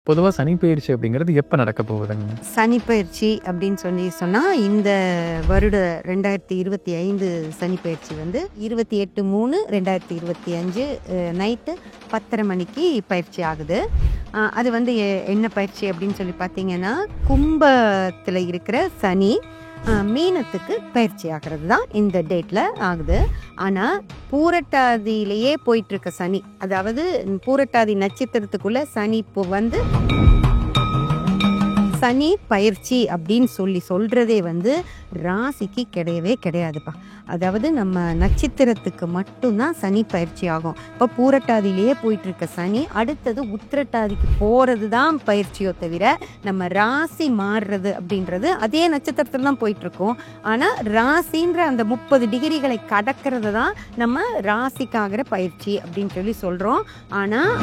பொதுவா சனி பெயர்ச்சி அப்படிங்கிறது எப்ப நடக்க போகுதுங்க? சனிப்பெயர்ச்சி அப்படின்னு சொன்னா இந்த வருட 2025 சனிப்பெயர்ச்சி வந்து 28/3/2025 நைட்டு 10:30 மணிக்கு பயிற்சி ஆகுது. அது வந்து என்ன பயிற்சி அப்படின்னு சொல்லி பார்த்தீங்கன்னா, கும்பத்தில் இருக்கிற சனி மீனத்துக்கு பயிற்சி ஆகிறது தான் இந்த டேட்டில் ஆகுது. ஆனால் பூரட்டாதியிலேயே போயிட்டு இருக்க சனி, அதாவது பூரட்டாதி நட்சத்திரத்துக்குள்ள சனி இப்போ வந்து சனி பயிற்சி அப்படின்னு சொல்றதே வந்து ராசிக்கு கிடையவே கிடையாதுப்பா. அதாவது நம்ம நட்சத்திரத்துக்கு மட்டும்தான் சனி பயிற்சி ஆகும். இப்போ பூரட்டாதியிலேயே போயிட்டு இருக்க சனி அடுத்தது உத்திரட்டாதிக்கு போறது தான் பயிற்சியோ தவிர நம்ம ராசி மாறுறது அப்படின்றது அதே நட்சத்திரத்தில் தான் போயிட்டு இருக்கோம். ஆனால் ராசின்ற அந்த 30 டிகிரிகளை கடக்கிறது தான் நம்ம ராசிக்காகிற பயிற்சி அப்படின்னு சொல்றோம். ஆனால்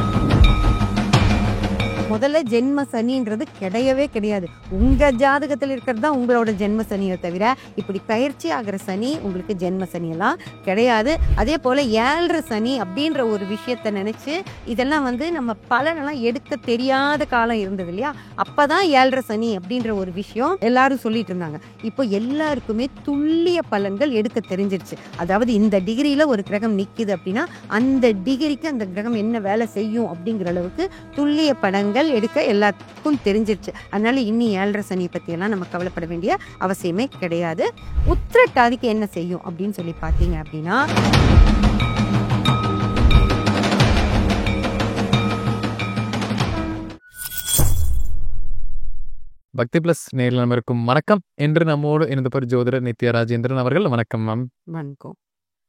முதல்ல ஜென்ம சனின்றது கிடையவே கிடையாது. உங்க ஜாதகத்தில் இருக்கிறது தான் உங்களோட ஜென்ம சனியை தவிர இப்படி பயிற்சி ஆகிற சனி உங்களுக்கு ஜென்ம சனியெல்லாம் கிடையாது. அதே போல 7 சனி அப்படின்ற ஒரு விஷயத்த நினைச்சு இதெல்லாம் வந்து நம்ம பலனெல்லாம் எடுக்க தெரியாத காலம் இருந்தது இல்லையா? அப்பதான் 7 சனி அப்படின்ற ஒரு விஷயம் எல்லாரும் சொல்லிட்டு இருந்தாங்க. இப்போ எல்லாருக்குமே துல்லிய பலன்கள் எடுக்க தெரிஞ்சிருச்சு. அதாவது இந்த டிகிரியில ஒரு கிரகம் நிக்குது அப்படின்னா அந்த டிகிரிக்கு அந்த கிரகம் என்ன வேலை செய்யும் அப்படிங்கிற அளவுக்கு துல்லிய பலன்கள் எடுக்க எல்லாத்துக்கும் தெரிஞ்சிருச்சு. அதனால இனி 7 சனியை பத்தி எல்லாம் நம்ம கவலைப்பட வேண்டிய அவசியமே கிடையாது. உத்திரட்டாதிக்கு என்ன செய்யும் அப்படின்னு சொல்லி பார்த்தீங்க அப்படின்னா, பக்தி பிளஸ் நேரில் நம்ம இருக்கும் வணக்கம் என்று நம்மோடு இணைந்தவர் ஜோதிடர் நித்யா ராஜேந்திரன் அவர்கள். வணக்கம் மேம். வணக்கம்.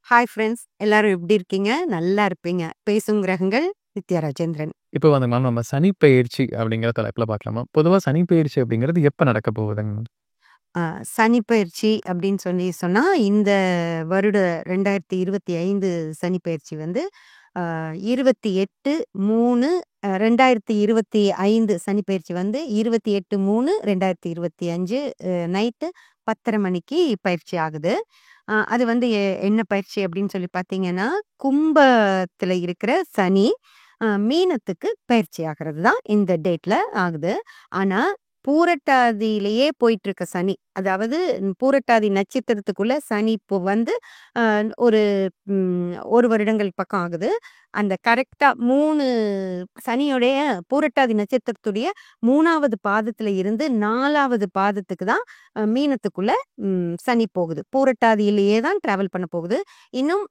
ஹாய் ஃப்ரெண்ட்ஸ், எல்லாரும் எப்படி இருக்கீங்க? நல்லா இருப்பீங்க. பேசும் கிரகங்கள் நித்யா ராஜேந்திரன். இப்போ வந்து மேம் நம்ம சனி பெயர்ச்சி அப்படிங்கிற தலைப்புல பார்க்கலாமா? பொதுவா சனி பெயர்ச்சி அப்படிங்கிறது எப்ப நடக்க போகுதுங்க? சனிப்பெயர்ச்சி அப்படின்னு சொன்னா இந்த வருட 2025 சனிப்பெயர்ச்சி வந்து 28/3/2025 சனிப்பெயர்ச்சி வந்து 28/3/2025 நைட்டு 10:30 மணிக்கு பயிற்சி ஆகுது. அது வந்து என்ன பயிற்சி அப்படின்னு சொல்லி பார்த்தீங்கன்னா, கும்பத்தில் இருக்கிற சனி மீனத்துக்கு பயிற்சி ஆகிறது தான் இந்த டேட்ல ஆகுது. ஆனா பூரட்டாதியிலேயே போயிட்டு இருக்க சனி, அதாவது பூரட்டாதி நட்சத்திரத்துக்குள்ள சனி இப்போ வந்து ஒரு 1 வருடங்கள் பக்கம் ஆகுது. அந்த கரெக்டா 3 சனியுடைய பூரட்டாதி நட்சத்திரத்துடைய 3வது பாதத்துல இருந்து 4வது பாதத்துக்கு தான் மீனத்துக்குள்ள சனி போகுது. பூரட்டாதியிலேயே தான் டிராவல் பண்ண போகுது. இன்னும்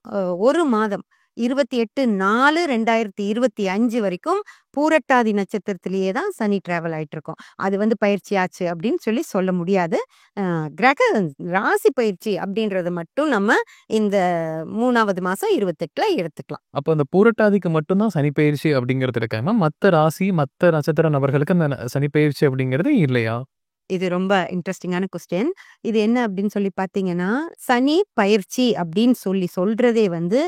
1 மாதம் 28/4/2025 வரைக்கும் பூரட்டாதி நட்சத்திரத்திலேயே தான் சனி டிராவல் ஆயிட்டு இருக்கோம். அது வந்து பயிற்சி ஆச்சு அப்படின்னு சொல்ல முடியாது. கிரக ராசி பயிற்சி அப்படின்றது மட்டும் நம்ம இந்த 3வது மாசம் 28ல எடுத்துக்கலாம். அப்போ அந்த பூரட்டாதிக்கு மட்டும்தான் சனி பெயர்ச்சி அப்படிங்கிறது இருக்கா மேம்? மற்ற ராசி மற்ற நட்சத்திர நபர்களுக்கு அந்த சனி பெயர்ச்சி அப்படிங்கிறது இல்லையா? இது ரொம்ப இன்ட்ரெஸ்டிங்கான கொஸ்டின். இது என்ன அப்படின்னு சொல்லி பார்த்தீங்கன்னா, சனி பயிற்சி அப்படின்னு சொல்றதே வந்து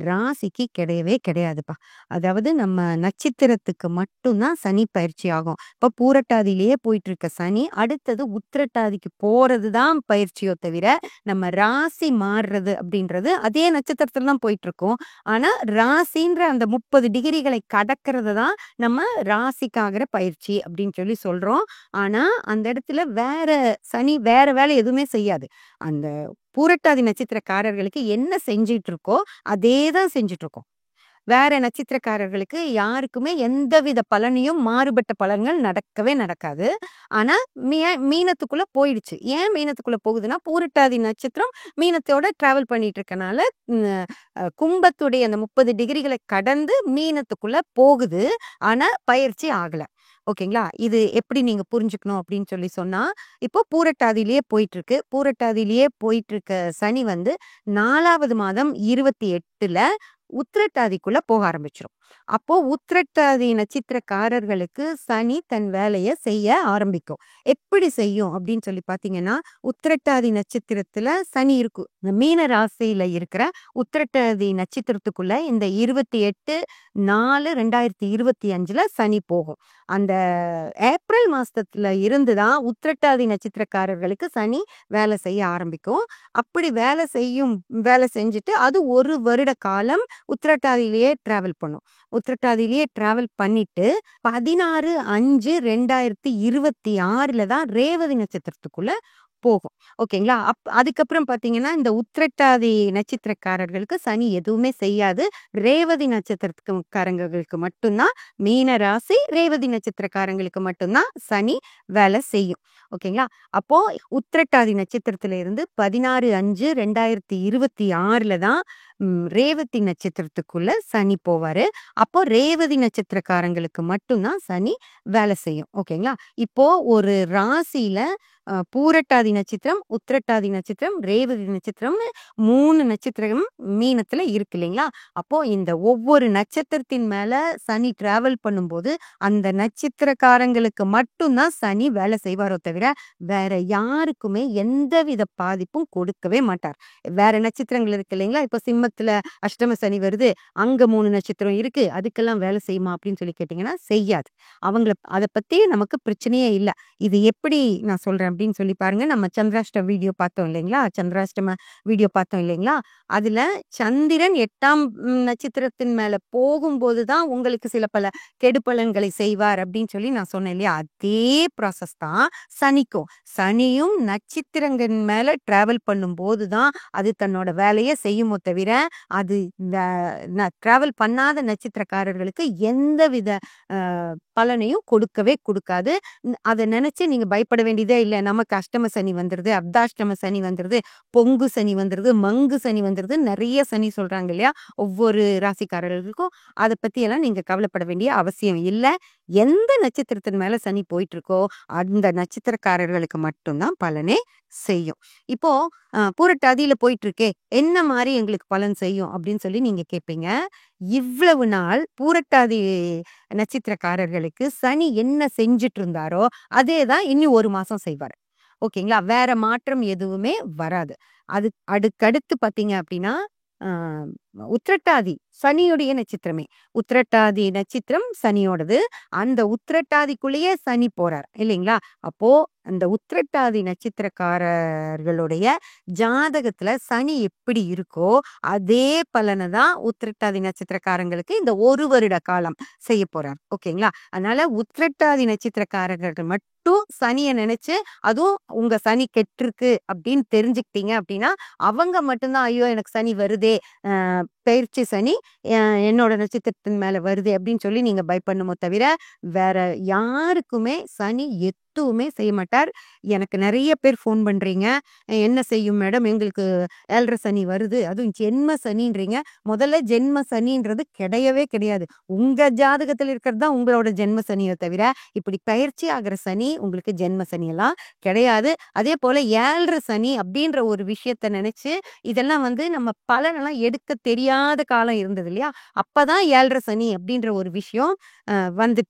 ராசிக்கு கிடையவே கிடையாதுப்பா. அதாவது நம்ம நட்சத்திரத்துக்கு மட்டும்தான் சனி பயிற்சி ஆகும். இப்போ பூரட்டாதியிலேயே போயிட்டு இருக்க சனி அடுத்தது உத்திரட்டாதிக்கு போறது தான் பயிற்சியோ தவிர நம்ம ராசி மாறுறது அப்படின்றது அதே நட்சத்திரத்துல தான் போயிட்டு இருக்கோம். ஆனா ராசின்ற அந்த 30 டிகிரிகளை கடக்கிறது தான் நம்ம ராசிக்காகிற பயிற்சி அப்படின்னு சொல்றோம். ஆனா அந்த இடத்துல வேற சனி வேற வேலை எதுவுமே செய்யாது. அந்த பூரட்டாதி நட்சத்திரக்காரர்களுக்கு என்ன செஞ்சிட்டு இருக்கோ அதே தான் செஞ்சுட்டு இருக்கோம். வேற நட்சத்திரக்காரர்களுக்கு யாருக்குமே எந்தவித பலனையும் மாறுபட்ட பலன்கள் நடக்கவே நடக்காது. ஆனா மீனத்துக்குள்ள போயிடுச்சு. ஏன் மீனத்துக்குள்ள போகுதுன்னா, பூரட்டாதி நட்சத்திரம் மீனத்தோட டிராவல் பண்ணிட்டு இருக்கனால கும்பத்துடைய அந்த 30 டிகிரிகளை கடந்து மீனத்துக்குள்ள போகுது. ஆனா பயிற்சி ஆகல. ஓகேங்களா? இது எப்படி நீங்க புரிஞ்சுக்கணும் அப்படின்னு சொன்னா, இப்போ பூரட்டாதியிலேயே போயிட்டு இருக்கு. பூரட்டாதியிலேயே போயிட்டு இருக்க சனி வந்து 4வது மாதம் 28ல உத்திரட்டாதிக்குள்ள போக ஆரம்பிச்சிரும். அப்போ உத்திரட்டாதி நட்சத்திரக்காரர்களுக்கு சனி தன் வேலைய செய்ய ஆரம்பிக்கும். எப்படி செய்யும் அப்படின்னு சொல்லி பார்த்தீங்கன்னா, உத்திரட்டாதி நட்சத்திரத்துல சனி இருக்கும். இந்த மீன ராசியில இருக்கிற உத்திரட்டாதி நட்சத்திரத்துக்குள்ள இந்த 28/4/2025ல சனி போகும். அந்த ஏப்ரல் மாசத்துல இருந்து தான் உத்திரட்டாதி நட்சத்திரக்காரர்களுக்கு சனி வேலை செய்ய ஆரம்பிக்கும். அப்படி வேலை செஞ்சுட்டு அது 1 வருட காலம் உத்திரட்டாதியிலேயே டிராவல் பண்ணும். உத்திரட்டாதியிலேயே டிராவல் பண்ணிட்டு 16/5/2026 தான் ரேவதி நட்சத்திரத்துக்குள்ள போகும். ஓகேங்களா? அதுக்கப்புறம் பார்த்தீங்கன்னா, இந்த உத்திரட்டாதி நட்சத்திரக்காரர்களுக்கு சனி எதுவுமே செய்யாது. ரேவதி நட்சத்திரத்துக்காரங்களுக்கு மட்டும் தான், மீன ராசி ரேவதி நட்சத்திரக்காரங்களுக்கு மட்டும் தான் சனி வேலை செய்யும். ஓகேங்களா? அப்போ உத்திரட்டாதி நட்சத்திரத்தில இருந்து 16/5/2026 தான் ரேவதி நட்சத்திரத்துக்குள்ள சனி போவாரு. அப்போ ரேவதி நட்சத்திரக்காரங்களுக்கு மட்டும் தான் சனி வேலை செய்யும். ஓகேங்களா? இப்போ ஒரு ராசியில பூரட்டாதி நட்சத்திரம், உத்திரட்டாதி நட்சத்திரம், ரேவதி நட்சத்திரம்னு 3 நட்சத்திரம் மீனத்துல இருக்கு இல்லைங்களா? அப்போ இந்த ஒவ்வொரு நட்சத்திரத்தின் மேல சனி டிராவல் பண்ணும்போது, அந்த நட்சத்திரக்காரங்களுக்கு மட்டும் தான் சனி வேலை செய்வாரோ தவிர, வேற யாருக்குமே எந்தவித பாதிப்பும் கொடுக்கவே மாட்டார். வேற நட்சத்திரங்கள் இருக்கு இல்லைங்களா? இப்போ சிம்மத்துல அஷ்டம சனி வருது, அங்க 3 நட்சத்திரம் இருக்கு. அதுக்கெல்லாம் வேலை செய்யுமா அப்படின்னு சொல்லி கேட்டீங்கன்னா, செய்யாது. அத பத்தி நமக்கு பிரச்சனையே இல்ல. இது எப்படி நான் சொல்றேன் அப்படின்னு சொல்லி பாருங்க. நம்ம சந்திராஷ்டம வீடியோ பார்த்தோம் இல்லைங்களா? சந்திராஷ்டம வீடியோ பார்த்தோம் இல்லைங்களா? அதுல சந்திரன் 8ஆம் நட்சத்திரத்தின் மேல போகும்போது தான் உங்களுக்கு சில பல கெடுபலன்களை செய்வார் அப்படின்னு சொல்லி நான் சொன்னேன் இல்லையா? அதே ப்ராசஸ் தான் சனிக்கும். சனியும் நட்சத்திரங்கள் மேல டிராவல் பண்ணும்போது தான் அது தன்னோட வேலையை செய்யுமோ தவிர, அது டிராவல் பண்ணாத நட்சத்திரக்காரர்களுக்கு எந்தவித பலனையும் கொடுக்கவே கொடுக்காது. அத நினைச்சு நீங்க பயப்பட வேண்டியதே இல்ல. நமக்கு அஷ்டம சனி வந்துருது, அர்த்தாஷ்டம சனி வந்துருது, பொங்கு சனி வந்துருது, மங்கு சனி வந்துருது, நிறைய சனி சொல்றாங்க இல்லையா? ஒவ்வொரு ராசிக்காரர்களுக்கும். அத பத்தி எல்லாம் நீங்க கவலைப்பட வேண்டிய அவசியம் இல்ல. எந்த நட்சத்திரத்தின் மேல சனி போயிட்டு இருக்கோ, அந்த நட்சத்திரக்காரர்களுக்கு மட்டும் தான் பலனே செய்யும். இப்போ பூரட்டாதியில போயிட்டு இருக்கே, என்ன மாரி எங்களுக்கு பலன் செய்யும் அப்படின்னு சொல்லி நீங்க கேட்பீங்க. இவ்வளவு நாள் பூரட்டாதி நட்சத்திரக்காரர்களுக்கு சனி என்ன செஞ்சுட்டு இருந்தாரோ, அதே தான் இனி 1 மாசம் செய்வாரு. ஓகேங்களா? வேற மாற்றம் எதுவுமே வராது. அதுக்கடுத்து பார்த்தீங்க அப்படின்னா, ஆ உத்திரட்டாதி சனியுடைய நட்சத்திரமே. உத்திரட்டாதி நட்சத்திரம் சனியோடது. அந்த உத்திரட்டாதிக்குள்ளேயே சனி போறார் இல்லைங்களா? அப்போ அந்த உத்திரட்டாதி நட்சத்திரக்காரர்களுடைய ஜாதகத்துல சனி எப்படி இருக்கோ, அதே பலனை தான் உத்திரட்டாதி நட்சத்திரக்காரங்களுக்கு இந்த 1 வருட காலம் செய்ய போறார். ஓகேங்களா? அதனால உத்திரட்டாதி நட்சத்திரக்காரர்கள் மட்டும் சனிய நினைச்சு, அதுவும் உங்க சனி கெட்டிருக்கு அப்படின்னு தெரிஞ்சுக்கிட்டீங்க அப்படின்னா, அவங்க மட்டும்தான் ஐயோ எனக்கு சனி வருதே, பெயர்ச்சி சனி என்னோட நட்சத்திரத்தின் மேல வருது அப்படின்னு சொல்லி நீங்க பயப்படணுமோ தவிர, வேற யாருக்குமே சனி எதுவுமே செய்ய மாட்டார். எனக்கு நிறைய பேர் ஃபோன் பண்றீங்க. என்ன செய்யும் மேடம்? எங்களுக்கு 7:30 சனி வருது. அதுவும் ஜென்ம சனின்றீங்க. முதல்ல ஜென்ம சனின்றது கிடையவே கிடையாது. உங்க ஜாதகத்துல இருக்கிறது தான் உங்களோட ஜென்ம சனியே தவிர, இப்படி பெயர்ச்சி ஆகிற சனி உங்களுக்கு ஜென்ம சனியெல்லாம் கிடையாது. அதே போல 7:30 சனி அப்படின்ற ஒரு விஷயத்த நினைச்சு, இதெல்லாம் நம்ம பலனெல்லாம் எடுக்க தெரியாத காலம் இருந்தது இல்லையா? அப்பதான் 7:30 சனி அப்படின்ற ஒரு விஷயம் வந்து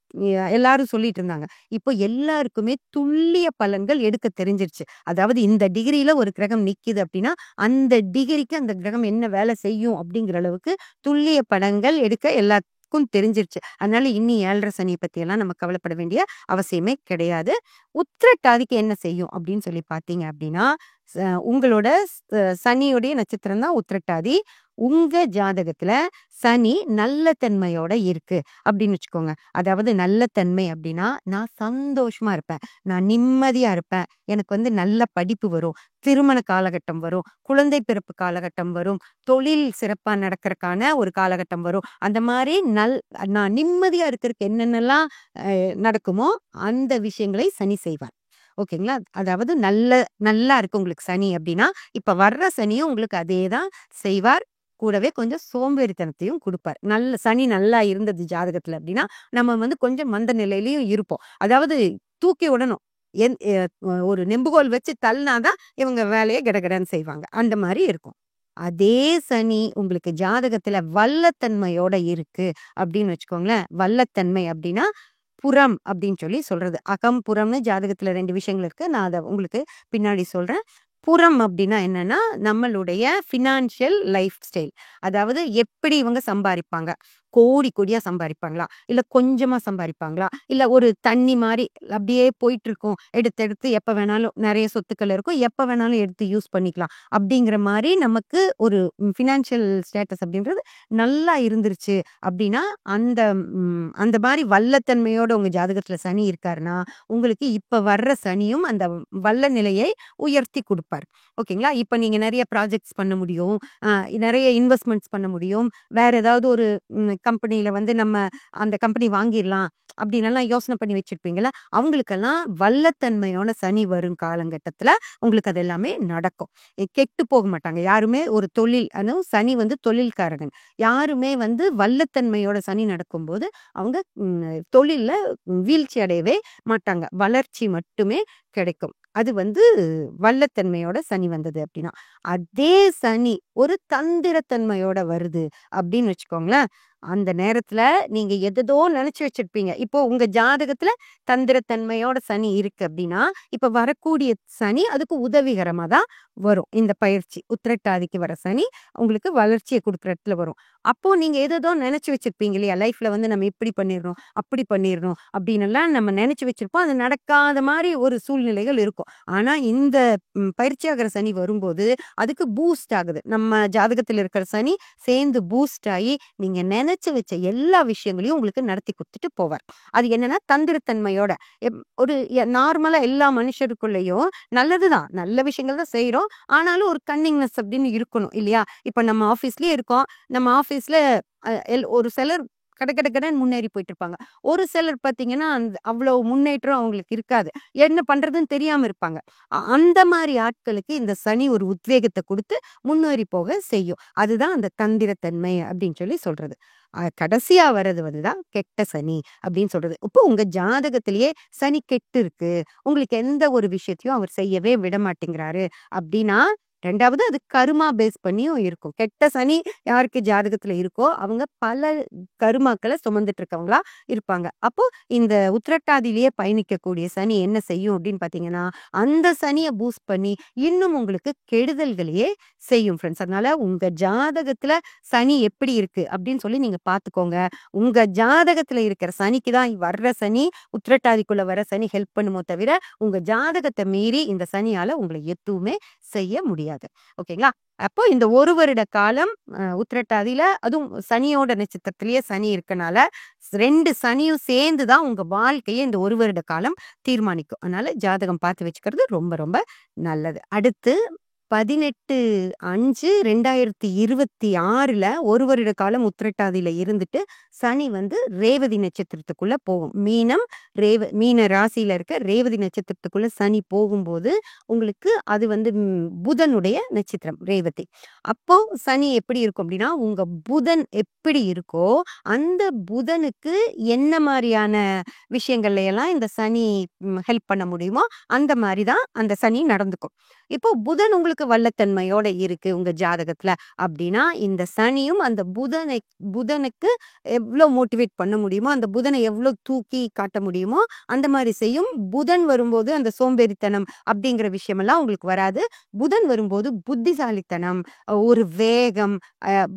எல்லாரும் சொல்லிட்டு இருந்தாங்க. இப்போ எல்லாருக்குமே துல்லிய பலன்கள் எடுக்க தெரிஞ்சிருச்சு. அதாவது இந்த டிகிரில ஒரு கிரகம் நிக்குது அப்படின்னா, அந்த டிகிரிக்கு அந்த கிரகம் என்ன வேலை செய்யும் அப்படிங்கிற அளவுக்கு துல்லிய பலன்கள் எடுக்க எல்லாத்துக்கும் தெரிஞ்சிருச்சு. அதனால இனி 7:30 சனிய பத்தியெல்லாம் நம்ம கவலைப்பட வேண்டிய அவசியமே கிடையாது. உத்திரட்டாதிக்கு என்ன செய்யும் அப்படின்னு சொல்லி பார்த்தீங்க அப்படின்னா, உங்களோட சனியுடைய நட்சத்திரம் தான் உத்திரட்டாதி. உங்க ஜாதகத்துல சனி நல்ல தன்மையோட இருக்கு அப்படின்னு வச்சுக்கோங்க. அதாவது நல்ல தன்மை அப்படின்னா, நான் சந்தோஷமா இருப்பேன், நான் நிம்மதியா இருப்பேன், எனக்கு நல்ல படிப்பு வரும், திருமண காலகட்டம் வரும், குழந்தை பிறப்பு காலகட்டம் வரும், தொழில் சிறப்பா நடக்கறக்கான ஒரு காலகட்டம் வரும். அந்த மாதிரி நான் நிம்மதியா இருக்கிறதுக்கு என்னென்னலாம் நடக்குமோ அந்த விஷயங்களை சனி செய்வார். ஓகேங்களா? அதாவது நல்லா இருக்கு உங்களுக்கு சனி அப்படின்னா, இப்ப வர்ற சனியும் உங்களுக்கு அதேதான் செய்வார். கூடவே கொஞ்சம் சோம்பேறித்தனத்தையும் குடுப்பார். சனி நல்லா இருந்தது ஜாதகத்துல அப்படின்னா, நம்ம கொஞ்சம் மந்த நிலையிலயும் இருப்போம். அதாவது தூக்கி விடணும். என் எ ஒரு நெம்புகோல் வச்சு தள்ளினா தான் இவங்க வேலைய கடகடன்னு செய்வாங்க. அந்த மாரி இருக்கும். அதே சனி உங்களுக்கு ஜாதகத்துல வல்லத்தன்மையோட இருக்கு அப்படின்னு வச்சுக்கோங்களேன். வல்லத்தன்மை அப்படின்னா, புறம் அப்படின்னு சொல்லி சொல்றது. அகம், புறம்னு ஜாதகத்துல 2 விஷயங்கள் இருக்கு. நான் அத உங்களுக்கு பின்னாடி சொல்றேன். புறம் அப்படின்னா என்னன்னா, நம்மளுடைய ஃபினான்ஷியல் லைஃப் ஸ்டைல். அதாவது எப்படி இவங்க சம்பாரிப்பாங்க. கோடி கோடியா சம்பாரிப்பாங்களா? இல்ல கொஞ்சமா சம்பாரிப்பாங்களா? இல்ல ஒரு தண்ணி மாரி அப்படியே போயிட்டுருக்கும். எடுத்து எப்ப வேணாலும் நெறைய சொத்துக்கள் இருக்கும். எப்ப வேணாலும் எடுத்து யூஸ் பண்ணிக்கலாம். அப்படிங்கிற மாரி நமக்கு ஒரு ஃபினான்ஷியல் ஸ்டேட்டஸ் அப்படின்றது நல்லா இருந்துருச்சு அப்படின்னா, அந்த அந்த மாரி வல்லத்தன்மையோட உங்க ஜாதகத்துல சனி இருக்காருன்னா, உங்களுக்கு இப்ப வர்ற சனியும் அந்த வல்ல நிலையை உயர்த்தி குடுப்பாரு. ஓகேங்களா? இப்ப நீங்க நெறைய ப்ராஜெக்ட்ஸ் பண்ண முடியும். அ நெறைய இன்வெஸ்ட்மென்ட்ஸ் பண்ண முடியும். வேற ஏதாவது ஒரு கம்பெனில வந்து நம்ம அந்த கம்பெனி வாங்கிர்லாம் அப்படின்னெல்லாம் யோசனை பண்ணி வச்சிருப்பீங்கல்ல, அவங்களுக்கெல்லாம் வல்லத்தன்மையோட சனி வரும் காலங்கட்டத்துல உங்களுக்கு அது எல்லாமே நடக்கும். கெட்டு போக மாட்டாங்க. யாருமே ஒரு தொழில் அதுவும் சனி வந்து தொழில்காரகன். யாருமே வந்து வல்லத்தன்மையோட சனி நடக்கும்போது, அவங்க தொழில்ல வீழ்ச்சி அடையவே மாட்டாங்க. வளர்ச்சி மட்டுமே கிடைக்கும். அது வந்து வல்லத்தன்மையோட சனி வந்தது அப்படின்னா. அதே சனி ஒரு தந்திரத்தன்மையோட வருது அப்படின்னு வச்சுக்கோங்களேன். அந்த நேரத்துல நீங்க எதேதோ நெனச்சு வச்சிருப்பீங்க. இப்போ உங்க ஜாதகத்துல தந்திரத்தன்மையோட சனி இருக்கு அப்படின்னா, இப்ப வரக்கூடிய சனி அதுக்கு உதவிகரமா தான் வரும். இந்த பயிற்சி. உத்திரட்டாதிக்கு வர சனி உங்களுக்கு வளர்ச்சிய குடுக்குற இடத்துல வரும். அப்போ நீங்க ஏதேதோ நெனச்சு வச்சிருப்பீங்க இல்லையா? லைஃப்ல வந்து நம்ம இப்படி பண்ணிறணும், அப்படி பண்ணிறணும் அப்படின்னெல்லாம் நம்ம நெனச்சு வச்சிருப்போம். அது நடக்காத மாரி ஒரு சூழ்நிலைகள் இருக்கும். ஆனா இந்த பயிற்சியாகிற சனி வரும்போது, அதுக்கு பூஸ்ட் ஆகுது. நம்ம ஜாதகத்துல இருக்கிற சனி சேர்ந்து பூஸ்ட் ஆயி, நீங்க நெனச்சு வச்ச எல்லா விஷயங்களையும் உங்களுக்கு நடத்தி குடுத்துட்டு போவார். அது என்னன்னா தந்திரத்தன்மையோட. ஒரு நார்மலா எல்லா மனுஷருக்குள்ளயும் நல்லதுதான். நல்ல விஷயங்கள் தான் செய்றோம். ஆனாலும் ஒரு கன்னிங்னஸ் அப்படின்னு இருக்கணும் இல்லையா? இப்ப நம்ம ஆஃபீஸ்லயே இருக்கோம். நம்ம ஆஃபீஸ்ல ஒரு சிலர் கட கட கடன்னு முன்னேறி போயிட்டுருப்பாங்க. ஒரு சிலர் பார்த்தீங்கன்னா, அவ்வளவு முன்னேற்றம் அவங்களுக்கு இருக்காது. என்ன பண்றதுன்னு தெரியாம இருப்பாங்க. அந்த மாரி ஆட்களுக்கு இந்த சனி ஒரு உத்வேகத்த குடுத்து முன்னேறி போக செய்யும். அதுதான் அந்த தந்திரத்தன்மை அப்படின்னு சொல்லி சொல்றது. கடைசியா வர்றது வந்து தான் கெட்ட சனி அப்படின்னு சொல்றது. இப்போ உங்க ஜாதகத்திலேயே சனி கெட்டு இருக்கு. உங்களுக்கு எந்த ஒரு விஷயத்தையும் அவர் செய்யவே விட மாட்டேங்கிறாரு அப்படின்னா, 2வது அது கர்மா பேஸ் பண்ணியும் இருக்கும். கெட்ட சனி யாருக்கு ஜாதகத்துல இருக்கோ, அவங்க பல கருமாக்கள சுமந்துட்டு இருக்கவங்களா இருப்பாங்க. அப்போ இந்த உத்திரட்டாதியிலேயே பயணிக்கக்கூடிய சனி என்ன செய்யும் அப்படின்னு பார்த்தீங்கன்னா, அந்த சனிய பூஸ்ட் பண்ணி இன்னும் உங்களுக்கு கெடுதல்களையே செய்யும் ஃப்ரெண்ட்ஸ். அதனால உங்க ஜாதகத்துல சனி எப்படி இருக்கு அப்படின்னு சொல்லி நீங்க பார்த்துக்கோங்க. உங்க ஜாதகத்துல இருக்கிற சனிக்கு தான் வர்ற சனி, உத்திரட்டாதிக்குள்ள வர சனி ஹெல்ப் பண்ணுமோ தவிர, உங்க ஜாதகத்த மீறி இந்த சனியால உங்கள எதுவுமே செய்ய முடியாது. ஓகேங்களா? அப்போ இந்த 1 வருட காலம் உத்திரட்டாதியில அதுவும் சனியோட நட்சத்திரத்திலேயே சனி இருக்கனால, 2 சனியும் சேர்ந்து தான் உங்க வாழ்க்கைய இந்த 1 வருட காலம் தீர்மானிக்கும். அதனால ஜாதகம் பார்த்து வச்சுக்கிறது ரொம்ப ரொம்ப நல்லது. அடுத்து 18/5/2026ல 1 வருட காலம் உத்திரட்டாதியில இருந்துட்டு, சனி வந்து ரேவதி நட்சத்திரத்துக்குள்ள போகும். மீன ராசியில இருக்க ரேவதி நட்சத்திரத்துக்குள்ள சனி போகும்போது, உங்களுக்கு அது வந்து புதனுடைய நட்சத்திரம் ரேவதி. அப்போ சனி எப்படி இருக்கும் அப்படின்னா, உங்க புதன் எப்படி இருக்கோ, அந்த புதனுக்கு என்ன மாரியான விஷயங்கள்ல எல்லாம் இந்த சனி ஹெல்ப் பண்ண முடியுமோ, அந்த மாரி தான் அந்த சனி நடந்துக்கும். இப்போ புதன் உங்களுக்கு வல்லத்தன்மையோட இருக்கு உங்க ஜாதகத்துல அப்படின்னா, இந்த சனியும் அந்த புதனுக்கு எவ்ளோ மோட்டிவேட் பண்ண முடியுமோ, அந்த புதனை எவ்ளோ தூக்கி காட்ட முடியுமோ, அந்த மாரி செய்யும். புதன் வரும்போது அந்த சோம்பேறித்தனம் அப்படிங்கிற விஷயமெல்லாம் உங்களுக்கு வராது. புதன் வரும்போது புத்திசாலித்தனம், ஒரு வேகம்,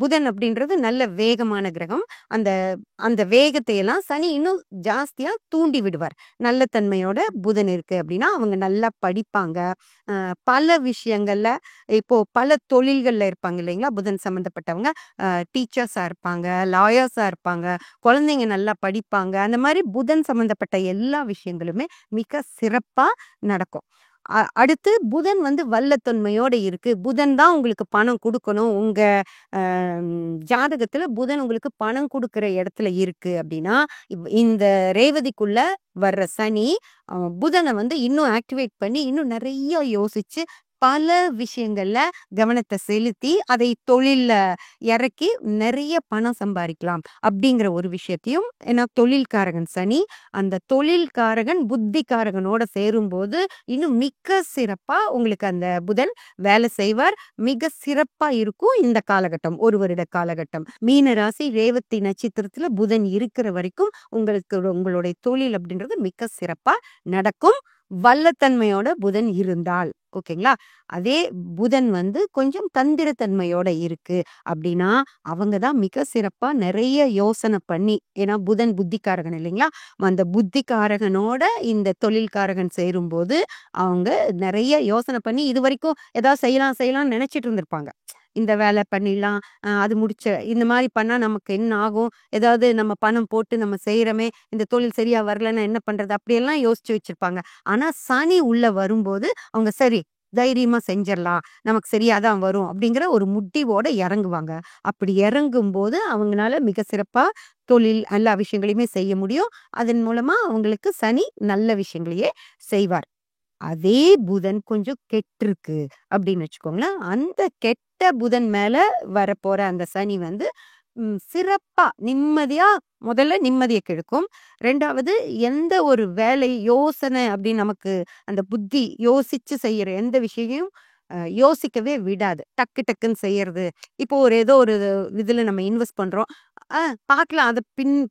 புதன் அப்படின்றது நல்ல வேகமான கிரகம். அந்த அந்த வேகத்தை எல்லாம் சனி இன்னும் ஜாஸ்தியா தூண்டி விடுவார். நல்ல தன்மையோட புதன் இருக்கு அப்படின்னா, அவங்க நல்லா படிப்பாங்க. பல விஷயங்கள்ல இப்போ பல தொழில்கள்ல இருப்பாங்க இல்லைங்களா? புதன் சம்மந்தப்பட்டவங்க. டீச்சர்ஸா இருப்பாங்க, லாயர்ஸா இருப்பாங்க, குழந்தைங்க நல்லா படிப்பாங்க. அந்த மாரி புதன் சம்மந்தப்பட்ட எல்லா விஷயங்களுமே மிக சிறப்பா நடக்கும். அடுத்து புதன் வந்து வல்லத்தன்மையோட இருக்கு. புதன் தான் உங்களுக்கு பணம் குடுக்கணும். உங்க அ ஜாதகத்துல புதன் உங்களுக்கு பணம் குடுக்குற இடத்துல இருக்கு அப்படின்னா, இந்த ரேவதிக்குள்ள வர்ற சனி, புதன வந்து இன்னும் ஆக்டிவேட் பண்ணி, இன்னும் நெறைய யோசிச்சு, பல விஷயங்கள்ல கவனத்த செலுத்தி, அதை தொழில்ல இறக்கி நெறைய பணம் சம்பாரிக்கலாம். அப்படிங்கிற ஒரு விஷயத்தையும் ஏன்னா தொழில்காரகன் சனி, அந்த தொழில்காரகன் புத்திகாரகனோட சேரும்போது, இன்னும் மிக சிறப்பா உங்களுக்கு அந்த புதன் வேலை செய்வார். மிக சிறப்பா இருக்கும் இந்த காலகட்டம். 1 வருட காலகட்டம். மீன ராசி ரேவதி நட்சத்திரத்துல புதன் இருக்கிற வரைக்கும் உங்களுக்கு உங்களுடைய தொழில் அப்படின்றது மிக சிறப்பா நடக்கும். வல்லத்தன்மையோட புதன் இருந்தால் ஓகேங்களா. அதே புதன் வந்து கொஞ்சம் தந்திரத்தன்மையோட இருக்கு அப்படின்னா அவங்க தான் மிக சிறப்பா நிறைய யோசனை பண்ணி, ஏன்னா புதன் புத்திக்காரகன் இல்லைங்களா, அந்த புத்திக்காரகனோட இந்த தொழில்காரகன் சேரும்போது அவங்க நிறைய யோசனை பண்ணி இது வரைக்கும் ஏதாவது செய்யலாம் செய்யலாம்னு நினைச்சிட்டு இருந்திருப்பாங்க. இந்த வேலை பண்ணிடலாம், அது முடிச்ச இந்த மாதிரி பண்ணா நமக்கு என்ன ஆகும், ஏதாவது நம்ம பணம் போட்டு நம்ம செய்யறோமே, இந்த தொழில் சரியா வரலன்னா என்ன பண்றது, அப்படியெல்லாம் யோசிச்சு வச்சிருப்பாங்க. ஆனா சனி உள்ள வரும்போது அவங்க சரி தைரியமா செஞ்சிடலாம், நமக்கு சரியா தான் வரும் அப்படிங்கிற ஒரு முடிவோட இறங்குவாங்க. அப்படி இறங்கும்போது அவங்களால மிக சிறப்பா தொழில் எல்லா விஷயங்களையுமே செய்ய முடியும். அதன் மூலமா அவங்களுக்கு சனி நல்ல விஷயங்களையே செய்வார். அதே புதன் கொஞ்சம் கெட்டிருக்கு அப்படின்னு வச்சுக்கோங்களேன். அந்த கெட்ட புதன் மேல வரப்போற அந்த சனி வந்து சிறப்பா நிம்மதியா முதல்ல நிம்மதிய கெடுக்கும். 2வது எந்த ஒரு வேலை, யோசனை அப்படின்னு நமக்கு அந்த புத்தி யோசிச்சு செய்யற எந்த விஷயத்தையும் யோசிக்கவே விடாது. டக்கு டக்குன்னு செய்யறது. இப்போ ஏதோ ஒரு இதுல நம்ம இன்வெஸ்ட் பண்றோம். அ பார்க்கலாம். அத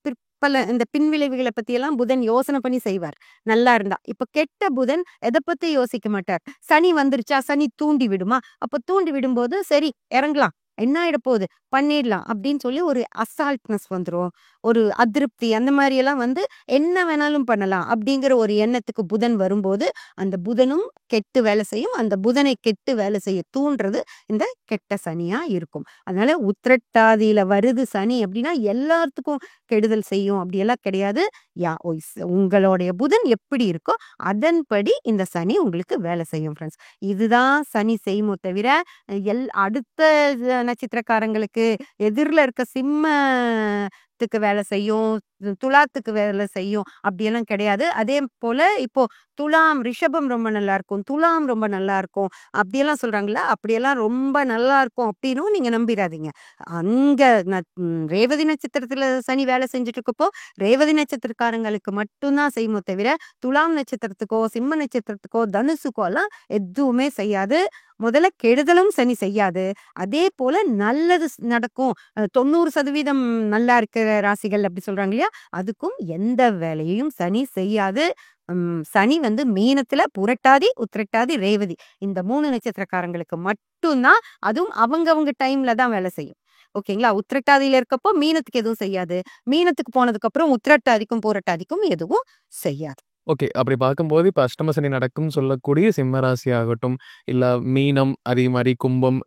பிற்பல இந்த பின்விளைவுகள பத்தியெல்லாம் புதன் யோசனை பண்ணி செய்வார். நல்லா இருந்தா. இப்ப கெட்ட புதன் எத பத்தி யோசிக்க மாட்டார். சனி வந்துருச்சா, சனி தூண்டி விடுமா? அப்ப தூண்டி விடும்போது சரி இறங்கலாம். என்ன ஆயிட போகுது? பண்ணிடலாம் அப்படின்னு சொல்லி ஒரு அசால்ட்னஸ் வந்துரும். ஒரு அதிருப்தி அந்த மாரி எல்லாம் வந்து என்ன வேணாலும் பண்ணலாம் அப்படிங்கிற ஒரு எண்ணத்துக்கு புதன் வரும்போது, அந்த புதனும் கெட்டு வேலை செய்யும். அந்த புதனை கெட்டு வேலை செய்ய தூண்டுறது இந்த கெட்ட சனியா இருக்கும். அதனால உத்திரட்டாதியில வருது சனி அப்படின்னா எல்லாத்துக்கும் கெடுதல் செய்யும் அப்படியெல்லாம் கிடையாது. உங்களுடைய புதன் எப்படி இருக்கோ அதன்படி இந்த சனி உங்களுக்கு வேலை செய்யும் ஃப்ரெண்ட்ஸ். இதுதான் சனி செய்யுமோ தவிர அடுத்த நட்சத்திரக்காரங்களுக்கு எதிர்ல இருக்க சிம்மத்துக்கு வேலை செய்யும், துலாத்துக்கு வேலை செய்யும் அப்படியெல்லாம் கிடையாது. அதே போல இப்போ துலாம், ரிஷபம் ரொம்ப நல்லா இருக்கும், துலாம் ரொம்ப நல்லா இருக்கும் அப்படியெல்லாம் சொல்றாங்கல்ல, அப்படியெல்லாம் ரொம்ப நல்லா இருக்கும் அப்படின்னும் நீங்க நம்பிராதீங்க. அங்க ரேவதி நட்சத்திரத்துல சனி வேலை செஞ்சுட்டு இருக்கப்போ ரேவதி நட்சத்திரக்காரங்களுக்கு மட்டும்தான் செய்யுமோ தவிர துலாம் நட்சத்திரத்துக்கோ சிம்ம நட்சத்திரத்துக்கோ தனுசுக்கோ எல்லாம் எதுவுமே செய்யாது. முதல்ல கெடுதலும் சனி செய்யாது. அதே போல நல்லது நடக்கும். 90% நல்லா இருக்கிற ராசிகள் அப்படி சொல்றாங்க இல்லையா, அதுக்கும் எந்த வேலையையும் சனி செய்யாது. சனி வந்து மீனத்துல புரட்டாதி, உத்திரட்டாதி, ரேவதி இந்த 3 நட்சத்திரக்காரங்களுக்கு மட்டும்தான், அதுவும் அவங்க டைம்ல தான் வேலை செய்யும். ஓகேங்களா. உத்திரட்டாதியில இருக்கப்போ மீனத்துக்கு எதுவும் செய்யாது. மீனத்துக்கு போனதுக்கு அப்புறம் உத்திரட்டாதிக்கும் பூரட்டாதிக்கும் எதுவும் செய்யாது. ஓகே. அப்படி பார்க்கும்போது இப்ப அஷ்டம சனி நடக்கும்னு சொல்லக்கூடிய சிம்ம ராசி ஆகட்டும், இல்ல மீனம், அதே மாரி கும்பம்,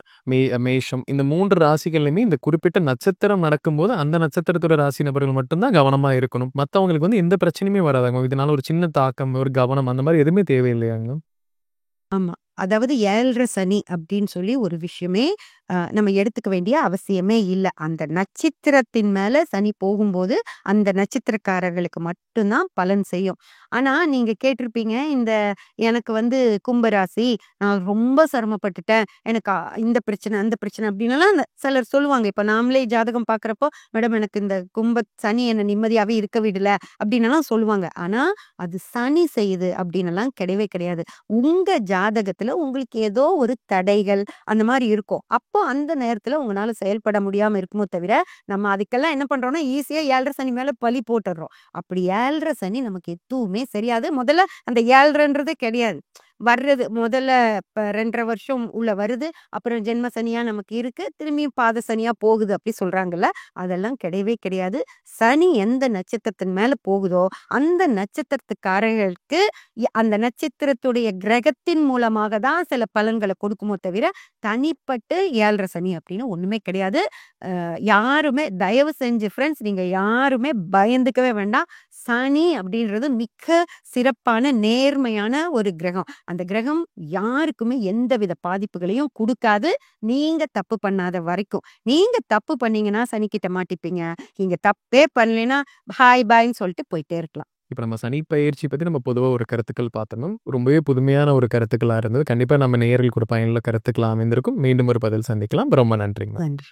மேஷம் இந்த 3 ராசிகள்லயுமே இந்த குறிப்பிட்ட நட்சத்திரம் நடக்கும்போது, அந்த நட்சத்திரத்தோட ராசி நபர்கள் மட்டும் தான் கவனமா இருக்கணும். மத்தவங்களுக்கு வந்து எந்த பிரச்சனையுமே வராதாங்க. இதனால ஒரு சின்ன தாக்கம், ஒரு கவனம் அந்த மாரி எதுவுமே தேவையில்லையாங்க? ஆமா. அதாவது 7 சனி அப்படின்னு சொல்லி ஒரு விஷயமே நம்ம எடுத்துக்க வேண்டிய அவசியமே இல்ல. அந்த நட்சத்திரத்தின் மேல சனி போகும்போது, அந்த நட்சத்திரக்காரர்களுக்கு மட்டும் தான் பலன் செய்யும். ஆனா நீங்க கேட்டிருப்பீங்க, எனக்கு வந்து கும்பராசி, நான் ரொம்ப சிரமப்பட்டுட்டேன். எனக்கு இந்த பிரச்சனை, அந்த பிரச்சனை அப்படின்னுலாம் சிலர் சொல்லுவாங்க. இப்ப நாமளே ஜாதகம் பார்க்குறப்போ, மேடம் எனக்கு இந்த சனி என்ன நிம்மதியாவே இருக்க விடல அப்படின்னுலாம் சொல்லுவாங்க. ஆனா அது சனி செய்யுது அப்படின்னுலாம் கிடையவே கிடையாது. உங்க ஜாதகத்துல உங்களுக்கு ஏதோ ஒரு தடைகள் அந்த மாரி இருக்கும். அப்போ அந்த நேரத்துல உங்களால செயல்பட முடியாம இருக்குமோ தவிர, நம்ம அதுக்கெல்லாம் என்ன பண்றோம்னா, ஈஸியா 7 சனி மேல பழி போட்டுடுறோம். அப்படி 7 சனி நமக்கு எதுவுமே சரியாது. முதல்ல அந்த 7ன்றதே கிடையாது. வர்றது முதல்ல இப்ப 2 1/2 வருஷம் உள்ள வருது. அப்புறம் ஜென்ம சனியா நமக்கு இருக்கு. திரும்பியும் பாத சனியா போகுது அப்படி சொல்றாங்கல்ல. அதெல்லாம் கிடையவே கிடையாது. சனி எந்த நட்சத்திரத்தின் மேல போகுதோ, அந்த நட்சத்திரத்துக்காரர்களுக்கு அந்த நட்சத்திரத்துடைய கிரகத்தின் மூலமாக தான் சில பலன்கள கொடுக்குமோ தவிர, தனிப்பட்டு 7 சனி அப்படின்னு ஒண்ணுமே கிடையாது. யாருமே தயவு செஞ்சு ஃப்ரெண்ட்ஸ் நீங்க யாருமே பயந்துக்கவே வேண்டாம். சனி அப்படின்றது மிக சிறப்பான நேர்மையான ஒரு கிரகம். அந்த கிரகம் யாருக்குமே எந்தவித பாதிப்புகளையும் குடுக்காது. நீங்க தப்பு பண்ணாத வரைக்கும். நீங்க தப்பு பண்ணீங்கன்னா சனிக்கிட்ட மாட்டிப்பீங்க. நீங்க தப்பே பண்ணலைன்னா ஹாய் பாய்ன்னு சொல்லிட்டு போயிட்டே இருக்கலாம். இப்ப நம்ம சனி பயிற்சி பத்தி நம்ம பொதுவா ஒரு கருத்துக்கள் பார்த்தோம். ரொம்பவே புதுமையான ஒரு கருத்துக்களா இருந்தது. கண்டிப்பா நம்ம நேயர்களுக்கு ஒரு பயனுள்ள கருத்துக்களா அமைந்திருக்கும். மீண்டும் ஒரு பதில் சந்திக்கலாம். ரொம்ப நன்றிங்க. நன்றி.